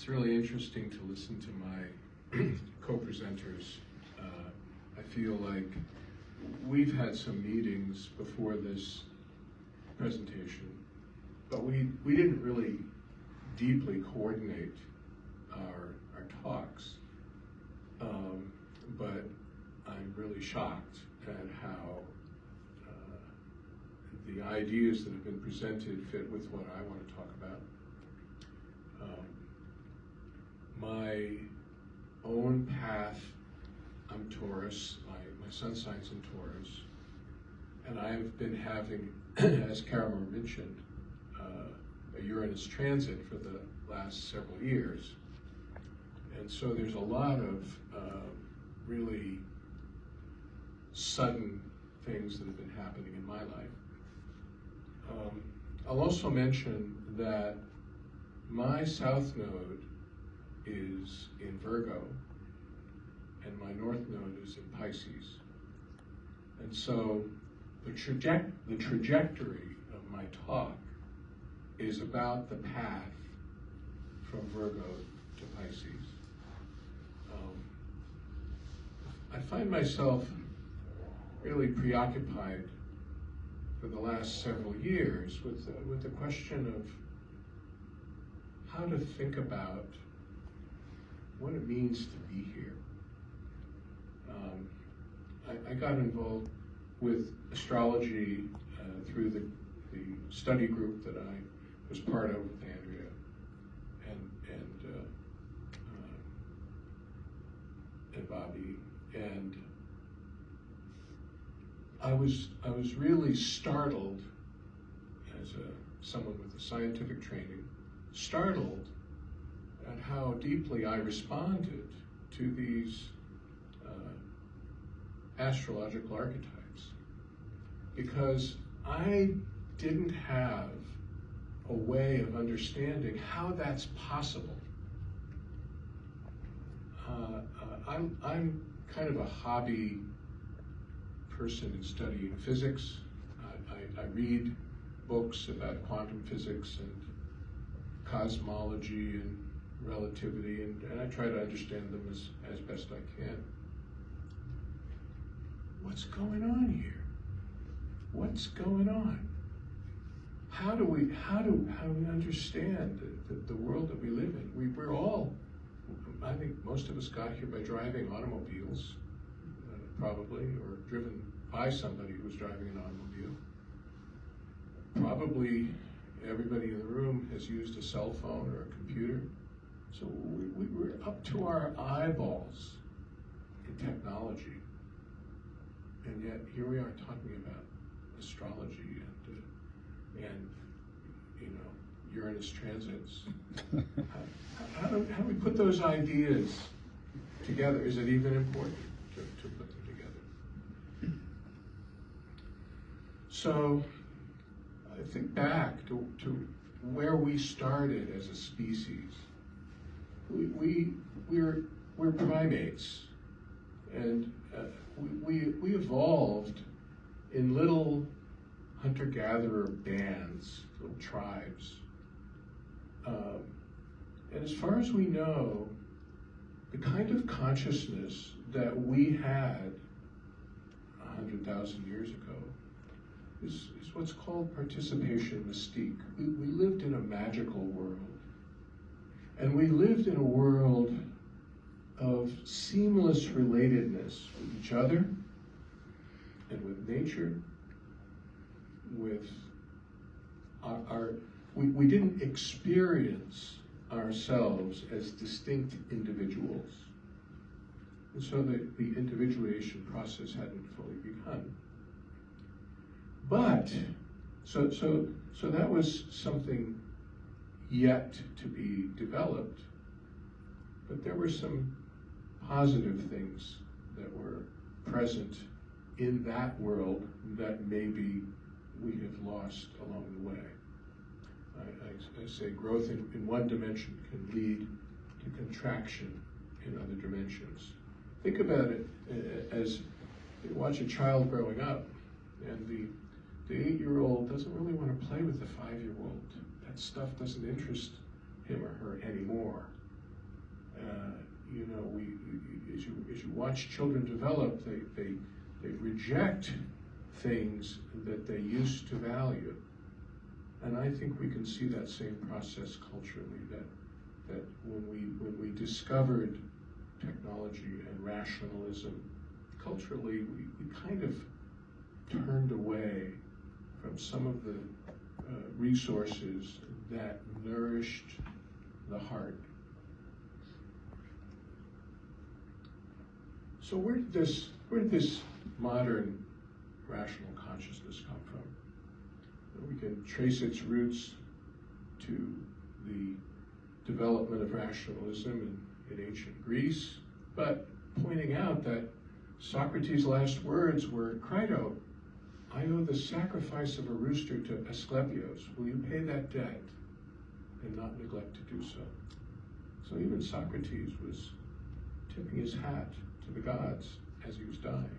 It's really interesting to listen to my co-presenters. I feel like we've had some meetings before this presentation, but we didn't really deeply coordinate our talks. But I'm really shocked at how the ideas that have been presented fit with what I want to talk about. My own path, I'm Taurus, my sun sign's in Taurus, and I've been having, as Caramel mentioned, a Uranus transit for the last several years. And so there's a lot of really sudden things that have been happening in my life. I'll also mention that my south node is in Virgo, and my north node is in Pisces. And so the trajectory of my talk is about the path from Virgo to Pisces. I find myself really preoccupied for the last several years with the question of how to think about what it means to be here. I got involved with astrology through the study group that I was part of with Andrea and Bobby, and I was really startled as someone with a scientific training, startled at how deeply I responded to these astrological archetypes, because I didn't have a way of understanding how that's possible. I'm kind of a hobby person in studying physics. I read books about quantum physics and cosmology and relativity, and I try to understand them as best I can. What's going on here? What's going on? How do we understand the world that we live in? We're all, I think most of us got here by driving automobiles, probably, or driven by somebody who was driving an automobile. Probably everybody in the room has used a cell phone or a computer. So we're up to our eyeballs in technology. And yet here we are talking about astrology and you know, Uranus transits. How do we put those ideas together? Is it even important to put them together? So I think back to where we started as a species. We're primates, and we evolved in little hunter-gatherer bands, little tribes. And as far as we know, the kind of consciousness that we had 100,000 years ago is what's called participation mystique. We lived in a magical world. And we lived in a world of seamless relatedness with each other and with nature, with we didn't experience ourselves as distinct individuals. And so the individuation process hadn't fully begun. But, so that was something yet to be developed, but there were some positive things that were present in that world that maybe we have lost along the way. I say growth in one dimension can lead to contraction in other dimensions. Think about it as you watch a child growing up, and the 8-year-old doesn't really want to play with the 5-year-old. That stuff doesn't interest him or her anymore. You know, as you watch children develop, they reject things that they used to value. And I think we can see that same process culturally, that when we discovered technology and rationalism, culturally we kind of turned away from some of the resources that nourished the heart. So where did this modern rational consciousness come from? We can trace its roots to the development of rationalism in ancient Greece, but pointing out that Socrates' last words were, "Crito, I owe the sacrifice of a rooster to Asclepius. Will you pay that debt and not neglect to do so?" So even Socrates was tipping his hat to the gods as he was dying.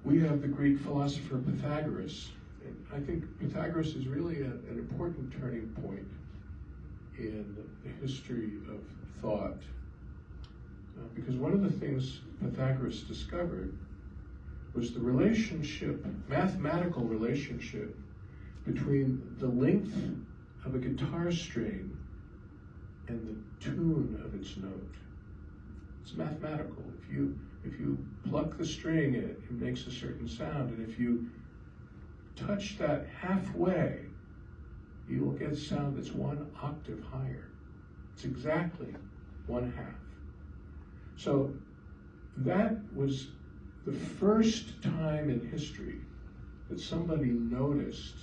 We have the Greek philosopher Pythagoras, and I think Pythagoras is really an important turning point in the history of thought, because one of the things Pythagoras discovered was the relationship, mathematical relationship, between the length of a guitar string and the tune of its note. It's mathematical. If you pluck the string, it makes a certain sound, and if you touch that halfway, you will get a sound that's one octave higher. It's exactly one half. So that was the first time in history that somebody noticed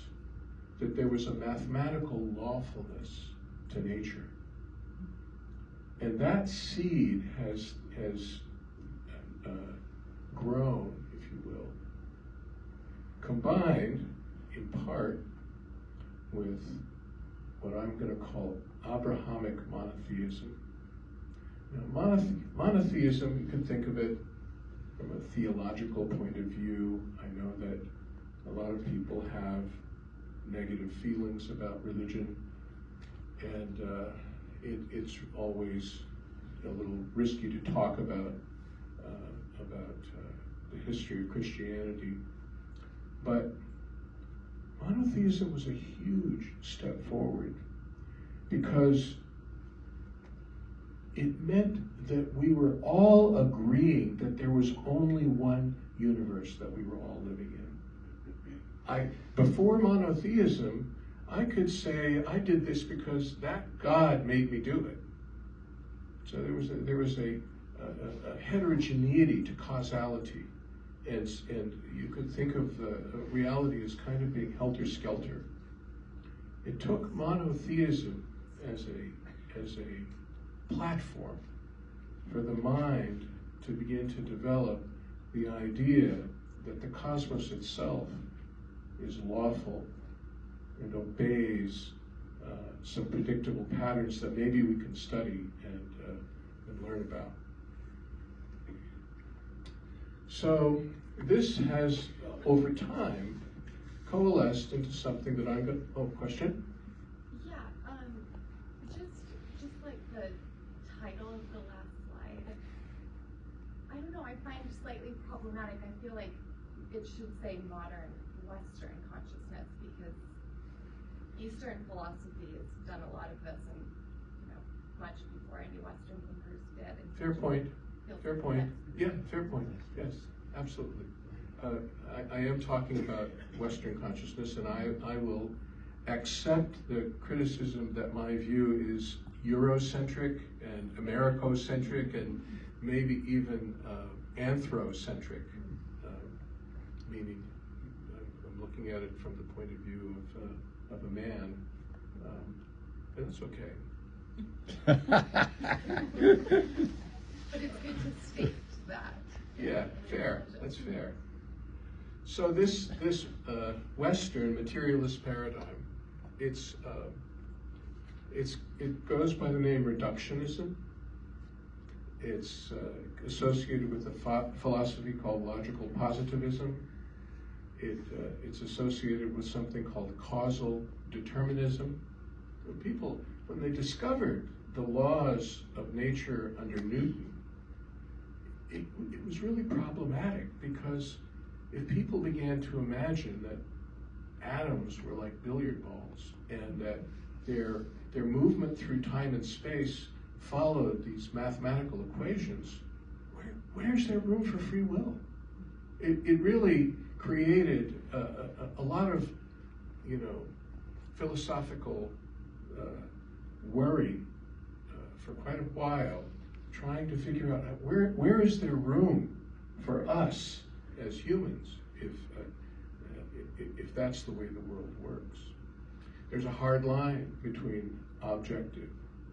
that there was a mathematical lawfulness to nature. And that seed has grown, if you will, combined in part with what I'm going to call Abrahamic monotheism. Now, monotheism, you can think of it from a theological point of view. I know that a lot of people have negative feelings about religion, and it's always a little risky to talk about the history of Christianity. But monotheism was a huge step forward because it meant that we were all agreeing that there was only one universe that we were all living in. Before monotheism, I could say I did this because that God made me do it. So there was a heterogeneity to causality, and you could think of reality as kind of being helter-skelter. It took monotheism as a platform for the mind to begin to develop the idea that the cosmos itself is lawful and obeys some predictable patterns that maybe we can study and learn about. So this has, over time, coalesced into something that I'm going to, question? Yeah, just like the title of the last slide, I don't know, I find it slightly problematic. I feel like it should say modern Western consciousness, because Eastern philosophy has done a lot of this, and much before any Western thinkers did. Fair point. Fair point. Yeah, fair point. Yes, absolutely. I am talking about Western consciousness, and I will accept the criticism that my view is Eurocentric and Americocentric and maybe even anthrocentric, meaning I'm looking at it from the point of view of a man, and that's okay. But it's good to state that. Yeah, fair. That's fair. So this Western materialist paradigm, it goes by the name reductionism. It's associated with a philosophy called logical positivism. It's associated with something called causal determinism. People, when they discovered the laws of nature under Newton, it was really problematic, because if people began to imagine that atoms were like billiard balls and that their movement through time and space followed these mathematical equations, where's there room for free will? It really created a lot of, philosophical worry for quite a while, trying to figure out where is there room for us as humans if that's the way the world works. There's a hard line between objective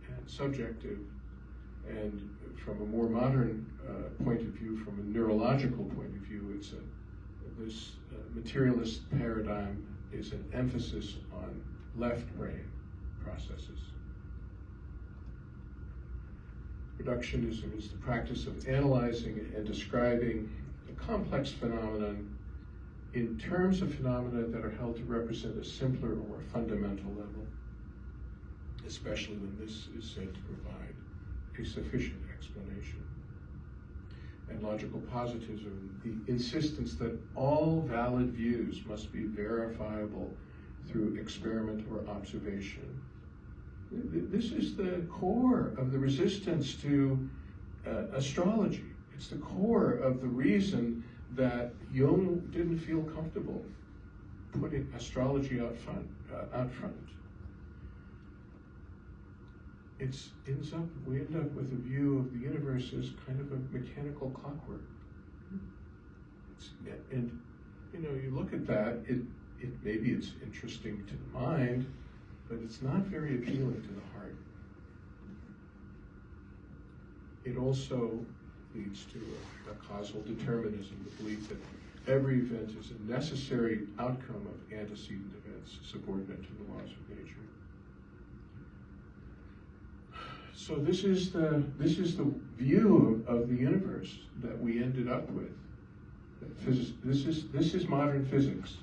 and subjective, and from a more modern point of view, from a neurological point of view, this materialist paradigm is an emphasis on left brain processes. Reductionism is the practice of analyzing and describing a complex phenomenon in terms of phenomena that are held to represent a simpler or more fundamental level, especially when this is said to provide a sufficient explanation. And logical positivism, the insistence that all valid views must be verifiable through experiment or observation. This is the core of the resistance to astrology. It's the core of the reason that Jung didn't feel comfortable putting astrology out front. We end up with a view of the universe as kind of a mechanical clockwork. And you look at that, maybe it's interesting to the mind, but it's not very appealing to the heart. It also leads to a causal determinism, the belief that every event is a necessary outcome of antecedent events subordinate to the laws of nature. So this is the view of the universe that we ended up with. This is modern physics.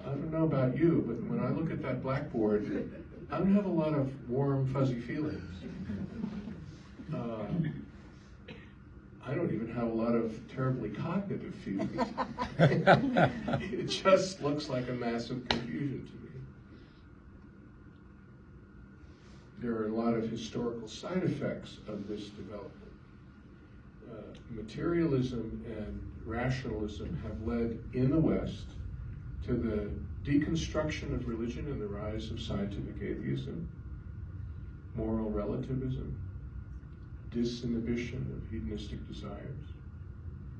I don't know about you, but when I look at that blackboard, I don't have a lot of warm, fuzzy feelings. I don't even have a lot of terribly cognitive feelings. It just looks like a massive confusion to me. There are a lot of historical side effects of this development. Materialism and rationalism have led in the West to the deconstruction of religion and the rise of scientific atheism, moral relativism, disinhibition of hedonistic desires,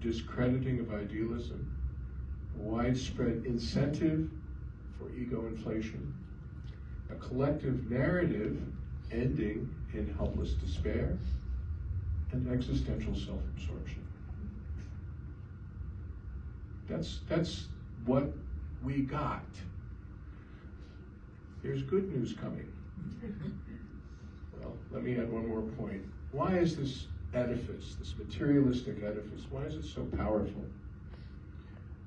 discrediting of idealism, widespread incentive for ego inflation, a collective narrative ending in helpless despair, and existential self-absorption. That's what we got. There's good news coming. Well, let me add one more point. Why is this edifice, this materialistic edifice, why is it so powerful?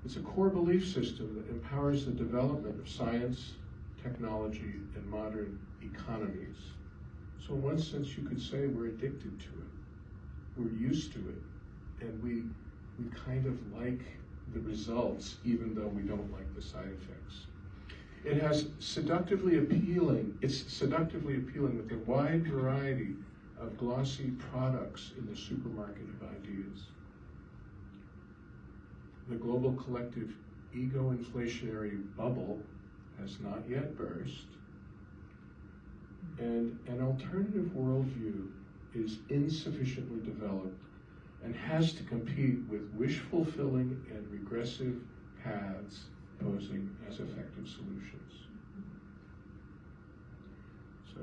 It's a core belief system that empowers the development of science, technology, and modern economies. So in one sense, you could say we're addicted to it. We're used to it. And we kind of like the results, even though we don't like the side effects. It has seductively appealing, it's seductively appealing with a wide variety of glossy products in the supermarket of ideas. The global collective ego inflationary bubble has not yet burst, and an alternative worldview is insufficiently developed and has to compete with wish-fulfilling and regressive paths posing as effective solutions. So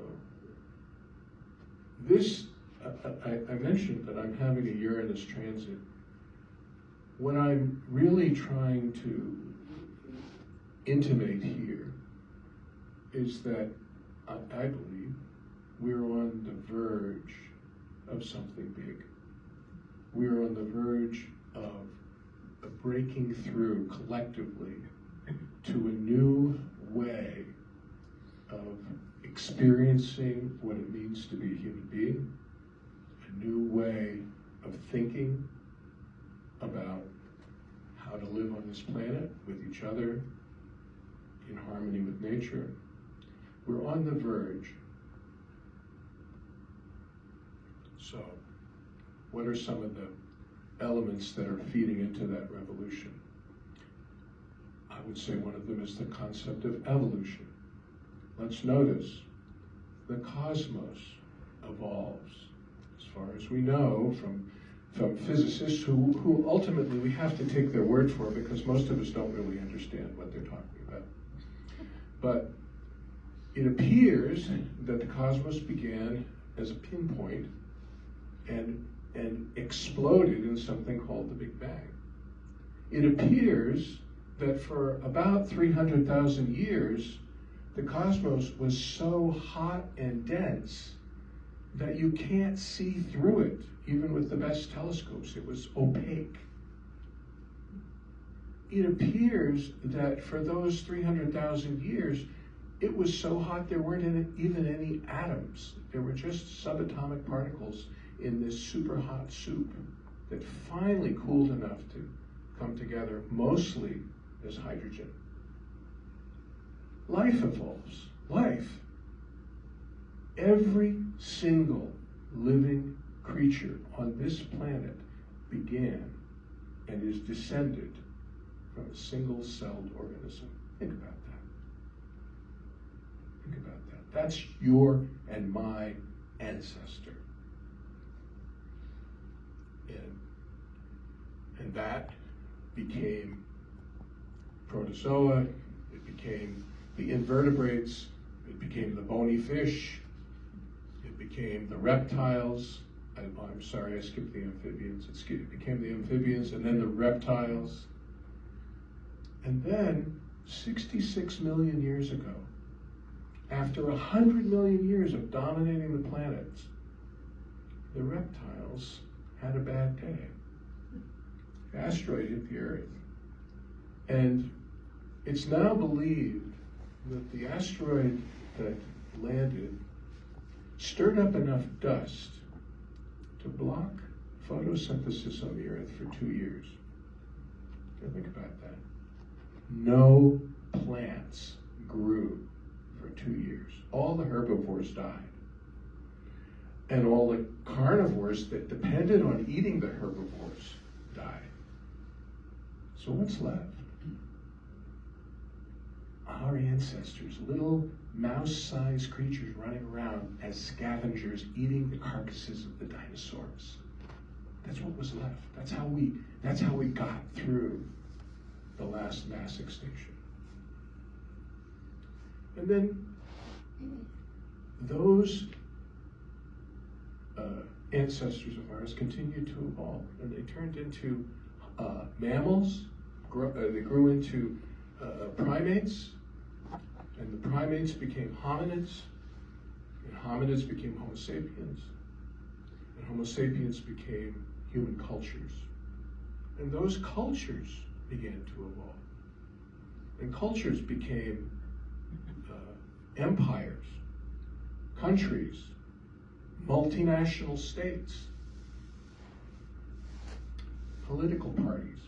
this, I mentioned that I'm having a Uranus transit. What I'm really trying to intimate here is that I believe we're on the verge of something big. We're on the verge of breaking through collectively to a new way of experiencing experiencing what it means to be a human being, a new way of thinking about how to live on this planet with each other, in harmony with nature. We're on the verge. So, what are some of the elements that are feeding into that revolution? I would say one of them is the concept of evolution. Let's notice the cosmos evolves, as far as we know, from physicists who ultimately we have to take their word for, because most of us don't really understand what they're talking about. But it appears that the cosmos began as a pinpoint and exploded in something called the Big Bang. It appears that for about 300,000 years, the cosmos was so hot and dense that you can't see through it, even with the best telescopes. It was opaque. It appears that for those 300,000 years, it was so hot there weren't even any atoms. There were just subatomic particles in this super hot soup that finally cooled enough to come together, mostly as hydrogen. Life evolves. Life. Every single living creature on this planet began and is descended from a single-celled organism. Think about that. Think about that. That's your and my ancestor. And that became protozoa, it became the invertebrates, it became the bony fish, it became the reptiles. I'm sorry, I skipped the amphibians. It became the amphibians, and then the reptiles. And then, 66 million years ago, after 100 million years of dominating the planet, the reptiles had a bad day. The asteroid hit the Earth. And it's now believed that the asteroid that landed stirred up enough dust to block photosynthesis on the Earth for 2 years. Now think about that. No plants grew for 2 years. All the herbivores died. And all the carnivores that depended on eating the herbivores died. So what's left? Our ancestors, little mouse-sized creatures running around as scavengers eating the carcasses of the dinosaurs. That's what was left. That's how we got through the last mass extinction. And then those ancestors of ours continued to evolve, and they turned into mammals. They grew into primates, and the primates became hominids, and hominids became Homo sapiens, and Homo sapiens became human cultures. And those cultures began to evolve. And cultures became empires, countries, multinational states, political parties.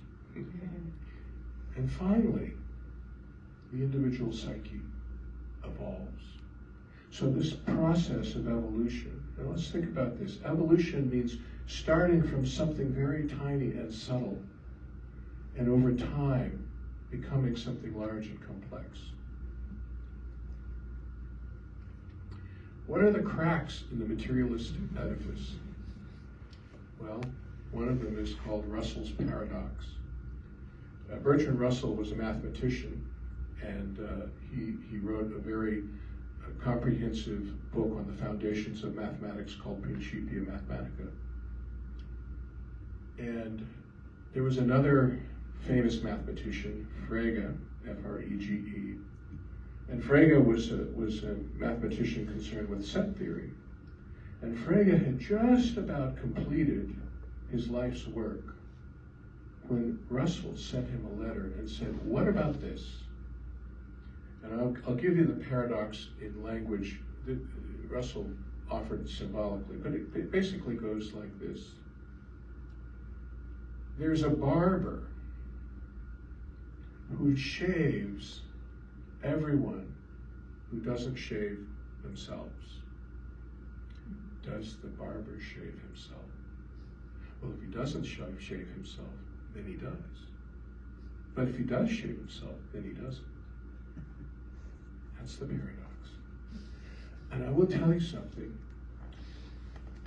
And finally, the individual psyche evolves. So this process of evolution, and let's think about this. Evolution means starting from something very tiny and subtle, and over time, becoming something large and complex. What are the cracks in the materialistic edifice? Well, one of them is called Russell's paradox. Bertrand Russell was a mathematician, and he wrote a very comprehensive book on the foundations of mathematics called Principia Mathematica. And there was another famous mathematician, Frege, F-R-E-G-E, and Frege was a mathematician concerned with set theory. And Frege had just about completed his life's work when Russell sent him a letter and said, "What about this?" And I'll give you the paradox in language Russell offered symbolically, but it basically goes like this. There's a barber who shaves everyone who doesn't shave themselves. Does the barber shave himself? Well, if he doesn't shave himself, then he does. But if he does shave himself, then he doesn't. That's the paradox. And I will tell you something.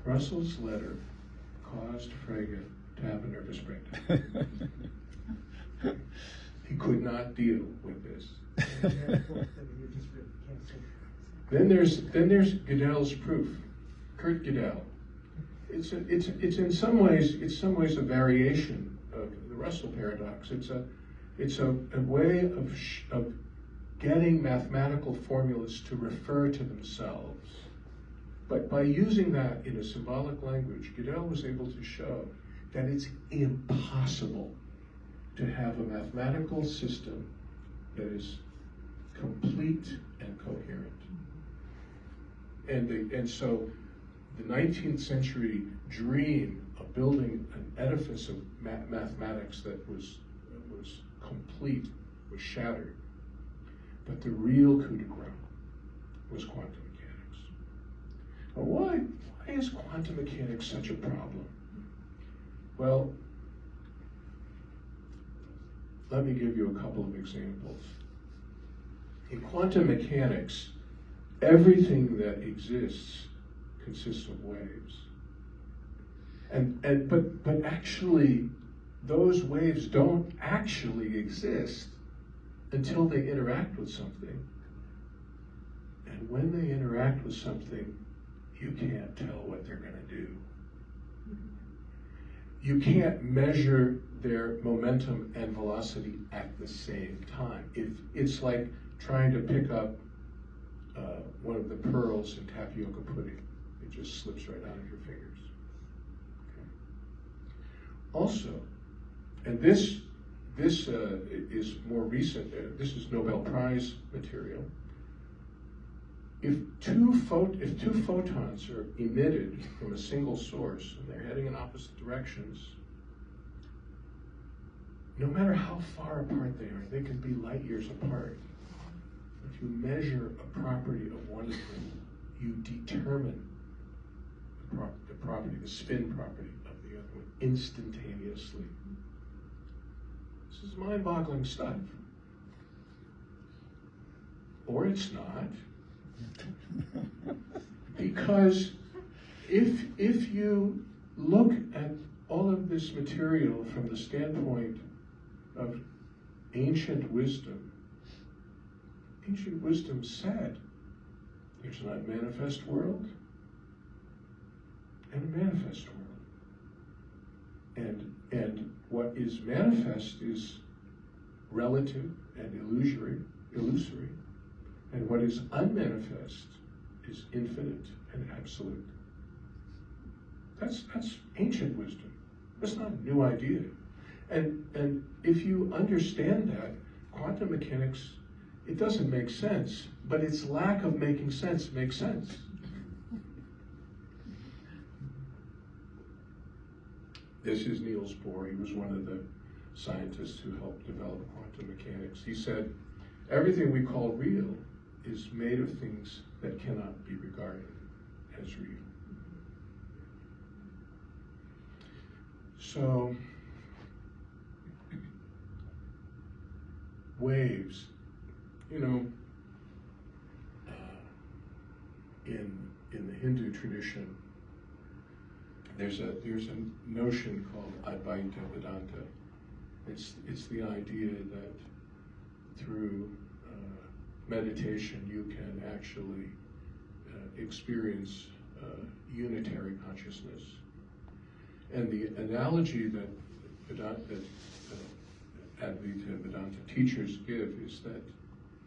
Russell's letter caused Frege to have a nervous breakdown. He could not deal with this. Then there's Gödel's proof, Kurt Gödel. It's in some ways a variation of the Russell paradox. It's a way of getting mathematical formulas to refer to themselves. But by using that in a symbolic language, Gödel was able to show that it's impossible to have a mathematical system that is complete and coherent. And so the 19th century dream of building an edifice of mathematics that was complete was shattered. But the real coup de grace was quantum mechanics. But why is quantum mechanics such a problem? Well, let me give you a couple of examples. In quantum mechanics, everything that exists consists of waves. But actually, those waves don't actually exist until they interact with something. And when they interact with something, you can't tell what they're going to do. You can't measure their momentum and velocity at the same time. It's like trying to pick up one of the pearls in tapioca pudding. It just slips right out of your fingers. Okay. Also, and this is more recent, this is Nobel Prize material. If two photons are emitted from a single source and they're heading in opposite directions, no matter how far apart they can be light years apart. If you measure a property of one thing, you determine the property, the spin property of the other one instantaneously. This is mind-boggling stuff. Or it's not. Because if you look at all of this material from the standpoint of ancient wisdom said there's an unmanifest world and a manifest world. And what is manifest is relative and illusory, and what is unmanifest is infinite and absolute. That's ancient wisdom. That's not a new idea. And if you understand that, quantum mechanics, it doesn't make sense, but its lack of making sense makes sense. This is Niels Bohr. He was one of the scientists who helped develop quantum mechanics. He said, everything we call real is made of things that cannot be regarded as real. So, waves, in the Hindu tradition, there's a notion called Advaita Vedanta. It's the idea that through meditation you can actually experience unitary consciousness. And the analogy that Advaita Vedanta teachers give is that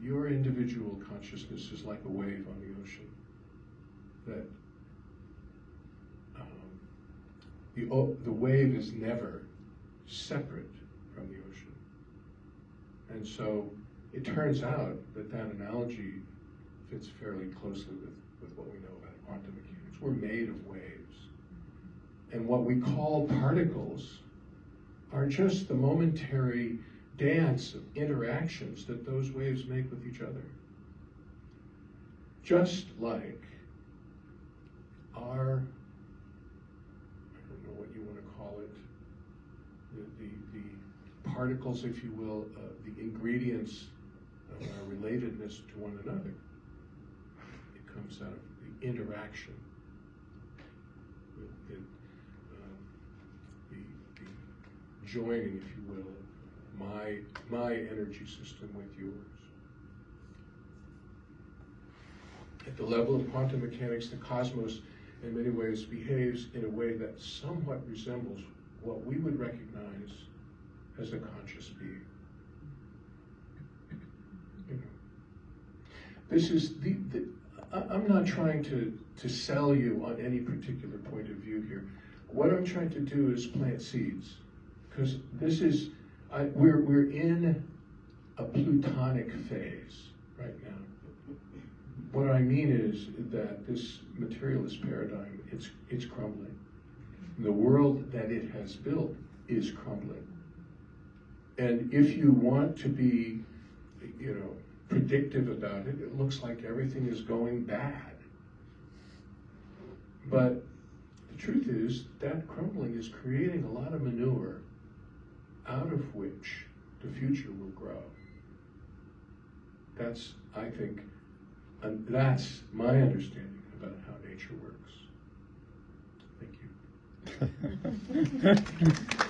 your individual consciousness is like a wave on the ocean. That the wave is never separate from the ocean. And so it turns out that analogy fits fairly closely with what we know about quantum mechanics. We're made of waves. And what we call particles are just the momentary dance of interactions that those waves make with each other. Just like our, I don't know what you want to call it, the particles, if you will, the ingredients of our relatedness to one another. It comes out of the interaction, the joining, if you will, of my energy system with yours. At the level of quantum mechanics, the cosmos in many ways behaves in a way that somewhat resembles what we would recognize as a conscious being. You know, this is I'm not trying to sell you on any particular point of view here. What I'm trying to do is plant seeds, because this is we're in a plutonic phase right now. What I mean is that this materialist paradigm, it's crumbling. The world that it has built is crumbling. And if you want to be, you know, predictive about it, it looks like everything is going bad. But the truth is that crumbling is creating a lot of manure out of which the future will grow. That's, I think, and that's my understanding about how nature works. Thank you.